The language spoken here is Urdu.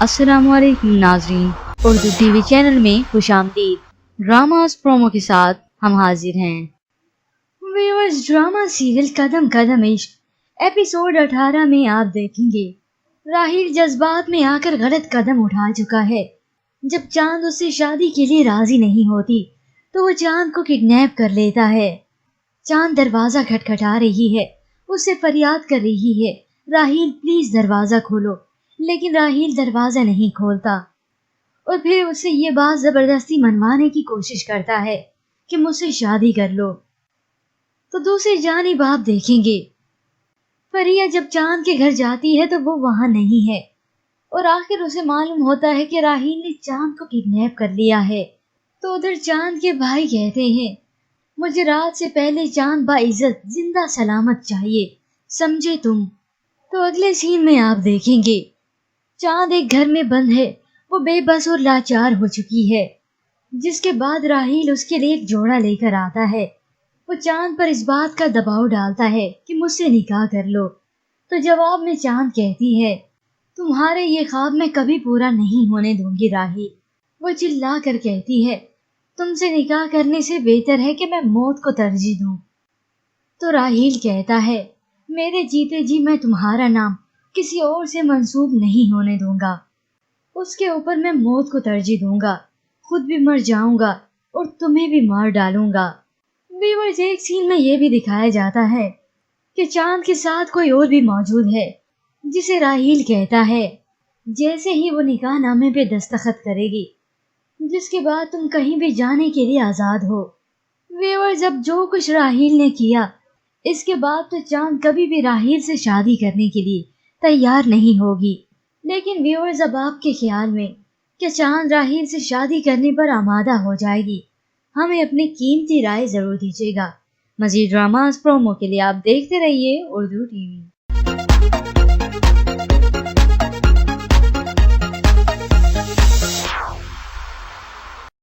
السلام علیکم ناظرین، اردو ٹی وی چینل میں خوش آمدید۔ ڈراماز پرومو کے ساتھ ہم حاضر ہیں۔ ویورز، ڈرامہ سیریل قدم قدم عشق ایپیسوڈ 18 میں آپ دیکھیں گے راہیل جذبات میں آ کر غلط قدم اٹھا چکا ہے۔ جب چاند اس سے شادی کے لیے راضی نہیں ہوتی تو وہ چاند کو کڈنیپ کر لیتا ہے۔ چاند دروازہ کھٹکھٹا رہی ہے، اس سے فریاد کر رہی ہے، راہیل پلیز دروازہ کھولو، لیکن راہیل دروازہ نہیں کھولتا اور پھر اس سے یہ بات زبردستی منوانے کی کوشش کرتا ہے کہ مجھ سے شادی کر لو۔ تو دوسری جانب آپ دیکھیں گے فریہ جب چاند کے گھر جاتی ہے تو وہ وہاں نہیں ہے اور آخر اسے معلوم ہوتا ہے کہ راہیل نے چاند کو کڈنیپ کر لیا ہے۔ تو ادھر چاند کے بھائی کہتے ہیں مجھے رات سے پہلے چاند باعزت زندہ سلامت چاہیے، سمجھے تم؟ تو اگلے سین میں آپ دیکھیں گے چاند ایک گھر میں بند ہے، وہ بے بس اور لاچار ہو چکی ہے، جس کے بعد راہیل اس کے لیے ایک جوڑا لے کر آتا ہے۔ وہ چاند پر اس بات کا دباؤ ڈالتا ہے کہ مجھ سے نکاح کر لو۔ تو جواب میں چاند کہتی ہے تمہارے یہ خواب میں کبھی پورا نہیں ہونے دوں گی راہیل۔ وہ چلا کر کہتی ہے تم سے نکاح کرنے سے بہتر ہے کہ میں موت کو ترجیح دوں۔ تو راہیل کہتا ہے میرے جیتے جی میں تمہارا نام کسی اور سے منسوب نہیں ہونے دوں گا، اس کے اوپر میں موت کو ترجیح دوں گا، خود بھی مر جاؤں گا اور تمہیں بھی مار ڈالوں گا۔ ویورز، ایک سین میں یہ بھی دکھایا جاتا ہے کہ چاند کے ساتھ کوئی اور بھی موجود ہے جسے راہیل کہتا ہے جیسے ہی وہ نکاح نامے پہ دستخط کرے گی جس کے بعد تم کہیں بھی جانے کے لیے آزاد ہو۔ ویورز، اب جو کچھ راہیل نے کیا اس کے بعد تو چاند کبھی بھی راہیل سے شادی کرنے کے لیے تیار نہیں ہوگی۔ لیکن ویورز، اب آپ کے خیال میں کیا چاند راہیل سے شادی کرنے پر آمادہ ہو جائے گی؟ ہمیں اپنی قیمتی رائے ضرور دیجیے گا۔ مزید ڈراماز پرومو کے لیے آپ دیکھتے رہیے اردو ٹی وی۔